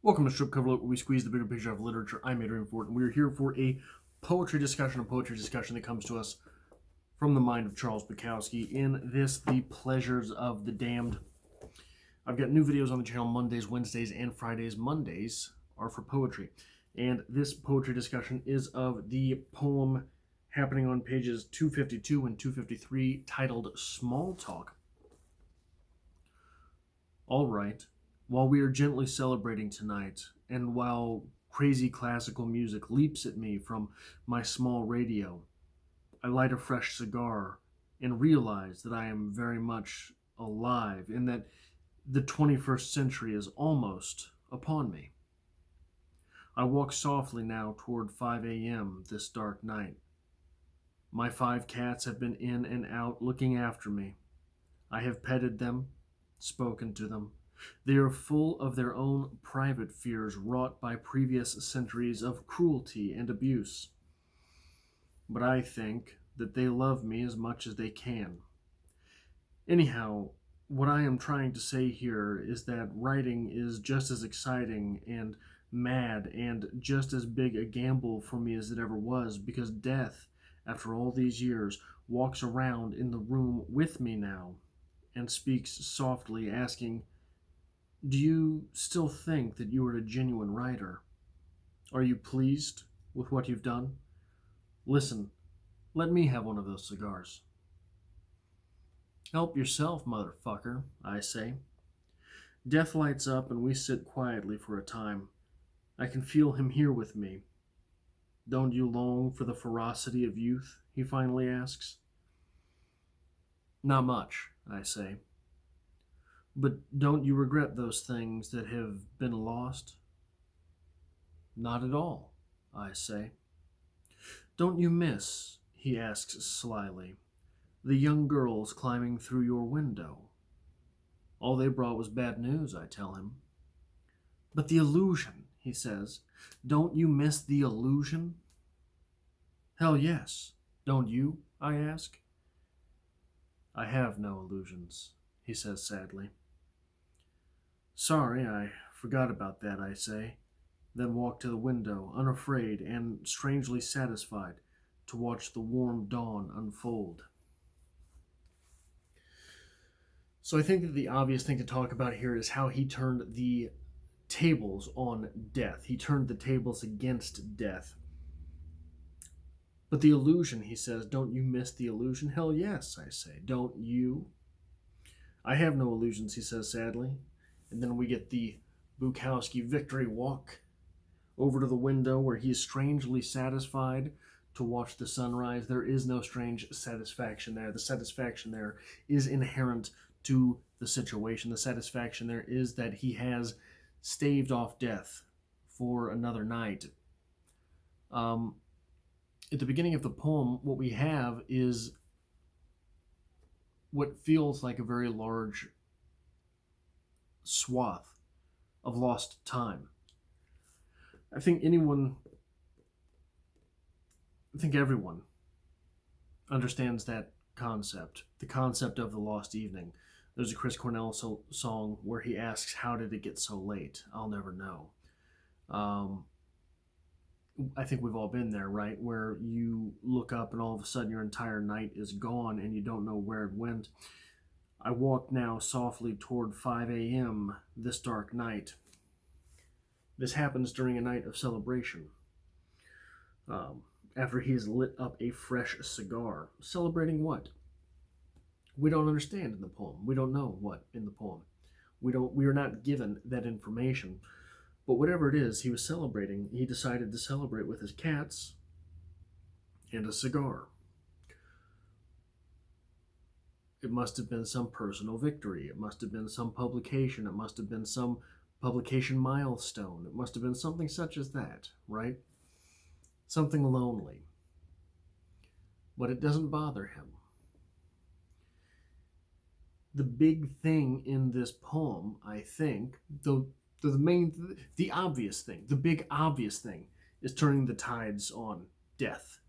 Welcome to Strip Cover Look, where we squeeze the bigger picture of literature. I'm Adrian Ford, and we're here for a poetry discussion that comes to us from the mind of Charles Bukowski in this, The Pleasures of the Damned. I've got new videos on the channel Mondays, Wednesdays, and Fridays. Mondays are for poetry, and this poetry discussion is of the poem happening on pages 252 and 253, titled Small Talk. All right. While we are gently celebrating tonight, and while crazy classical music leaps at me from my small radio, I light a fresh cigar and realize that I am very much alive and that the 21st century is almost upon me. I walk softly now toward 5 a.m. this dark night. My 5 cats have been in and out looking after me. I have petted them, spoken to them. They are full of their own private fears wrought by previous centuries of cruelty and abuse. But I think that they love me as much as they can. Anyhow, what I am trying to say here is that writing is just as exciting and mad and just as big a gamble for me as it ever was, because death, after all these years, walks around in the room with me now and speaks softly, asking, "Do you still think that you are a genuine writer? Are you pleased with what you've done? Listen, let me have one of those cigars." "Help yourself, motherfucker," I say. Death lights up and we sit quietly for a time. I can feel him here with me. "Don't you long for the ferocity of youth?" he finally asks. "Not much," I say. "But don't you regret those things that have been lost?" "Not at all," I say. "Don't you miss," he asks slyly, "the young girls climbing through your window?" "All they brought was bad news," I tell him. "But the illusion," he says. "Don't you miss the illusion?" "Hell yes. Don't you?" I ask. "I have no illusions," he says sadly. "Sorry, I forgot about that," I say, then walk to the window, unafraid and strangely satisfied to watch the warm dawn unfold. So I think that the obvious thing to talk about here is how he turned the tables on death. He turned the tables against death. "But the illusion," he says, "don't you miss the illusion?" "Hell yes," I say. "Don't you?" "I have no illusions," he says sadly. And then we get the Bukowski victory walk over to the window where he is strangely satisfied to watch the sunrise. There is no strange satisfaction there. The satisfaction there is inherent to the situation. The satisfaction there is that he has staved off death for another night. At the beginning of the poem, what we have is what feels like a very large swath of lost time. I think everyone understands that concept, the concept of the lost evening. There's a Chris Cornell song where he asks, "How did it get so late? I'll never know." I think we've all been there, right? Where you look up and all of a sudden your entire night is gone and you don't know where it went. I walk now softly toward 5 a.m. this dark night. This happens during a night of celebration. After he has lit up a fresh cigar. Celebrating what? We don't understand in the poem. We don't know what in the poem. We are not given that information. But whatever it is he was celebrating, he decided to celebrate with his cats and a cigar. It must have been some personal victory. It must have been some publication. It must have been some publication milestone. It must have been something such as that, right? Something lonely. But it doesn't bother him. The big thing in this poem, I think, the obvious thing, the big obvious thing, is turning the tides on death,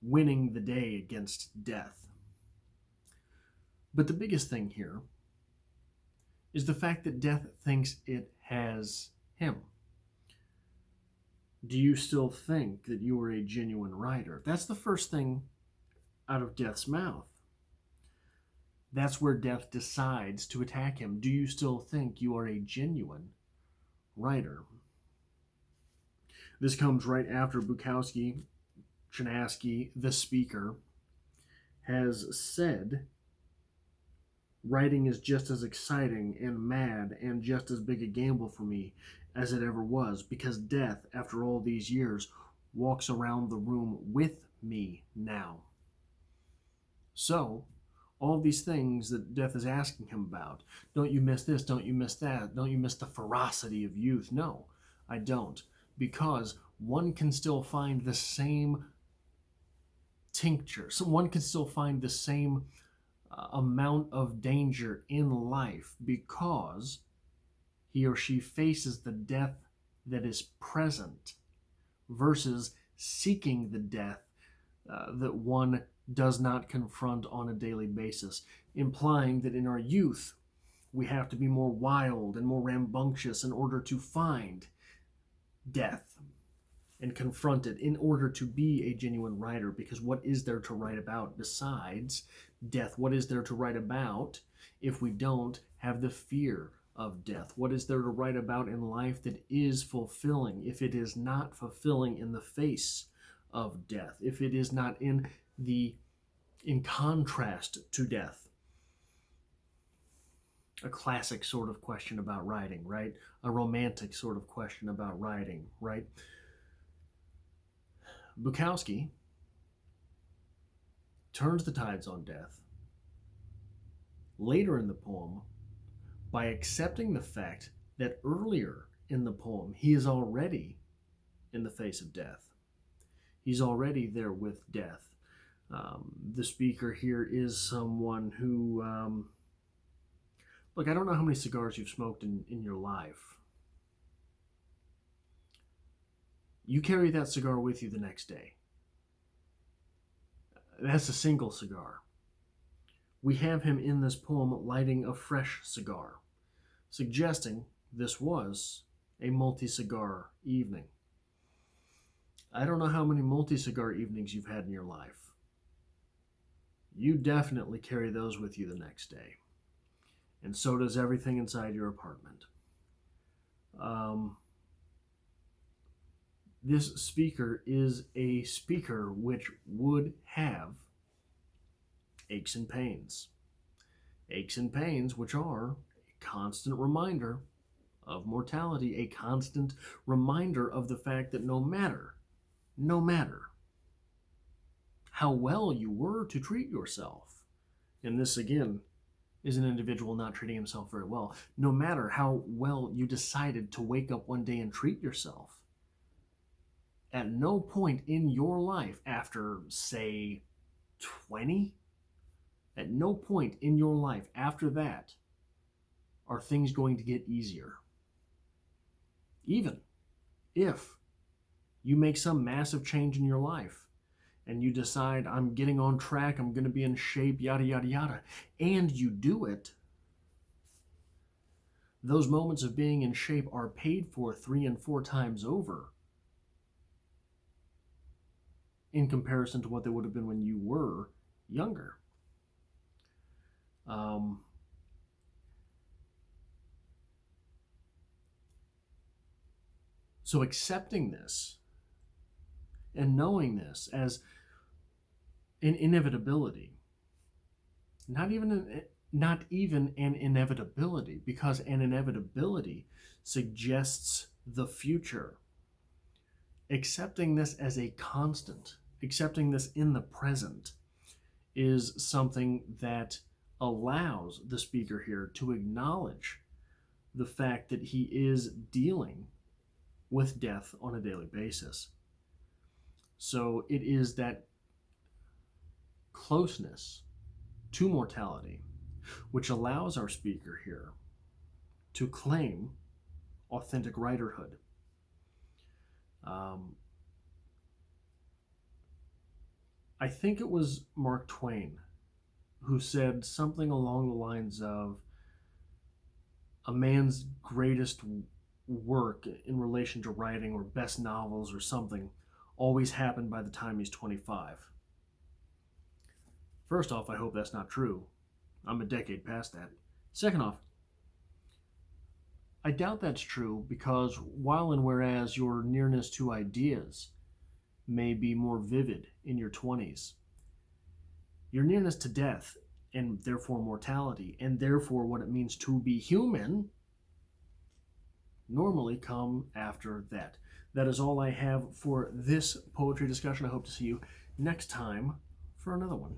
winning the day against death. But the biggest thing here is the fact that death thinks it has him. Do you still think that you are a genuine writer? That's the first thing out of Death's mouth. That's where Death decides to attack him. Do you still think you are a genuine writer? This comes right after Bukowski, Chinaski, the speaker, has said writing is just as exciting and mad and just as big a gamble for me as it ever was, because Death, after all these years, walks around the room with me now. So, all these things that Death is asking him about, don't you miss this, don't you miss that, don't you miss the ferocity of youth? No, I don't, because one can still find the same tincture, so one can still find the same amount of danger in life, because he or she faces the death that is present versus seeking the death that one does not confront on a daily basis, implying that in our youth we have to be more wild and more rambunctious in order to find death and confront it, in order to be a genuine writer. Because what is there to write about besides death? What is there to write about if we don't have the fear of death? What is there to write about in life that is fulfilling if it is not fulfilling in the face of death, if it is not in contrast to death? A classic sort of question about writing, right? A romantic sort of question about writing, right? Bukowski turns the tides on death later in the poem by accepting the fact that earlier in the poem he is already in the face of death. He's already there with death. The speaker here is someone who, look, I don't know how many cigars you've smoked in your life. You carry that cigar with you the next day. That's a single cigar. We have him in this poem lighting a fresh cigar, suggesting this was a multi-cigar evening. I don't know how many multi-cigar evenings you've had in your life. You definitely carry those with you the next day. And so does everything inside your apartment. This speaker is a speaker which would have aches and pains. Aches and pains which are a constant reminder of mortality, a constant reminder of the fact that no matter how well you were to treat yourself, and this again is an individual not treating himself very well, no matter how well you decided to wake up one day and treat yourself, at no point in your life after, say, 20, at no point in your life after that are things going to get easier. Even if you make some massive change in your life and you decide, I'm getting on track, I'm going to be in shape, yada, yada, yada, and you do it, those moments of being in shape are paid for 3 and 4 times over in comparison to what they would have been when you were younger. So accepting this and knowing this as an inevitability, not even an inevitability, because an inevitability suggests the future. Accepting this as a constant, accepting this in the present, is something that allows the speaker here to acknowledge the fact that he is dealing with death on a daily basis. So it is that closeness to mortality which allows our speaker here to claim authentic writerhood. I think it was Mark Twain who said something along the lines of, a man's greatest work in relation to writing or best novels or something always happen by the time he's 25. First off, I hope that's not true. I'm a decade past that. Second off, I doubt that's true because while and whereas your nearness to ideas may be more vivid in your 20s, your nearness to death and therefore mortality and therefore what it means to be human normally come after that. That is all I have for this poetry discussion. I hope to see you next time for another one.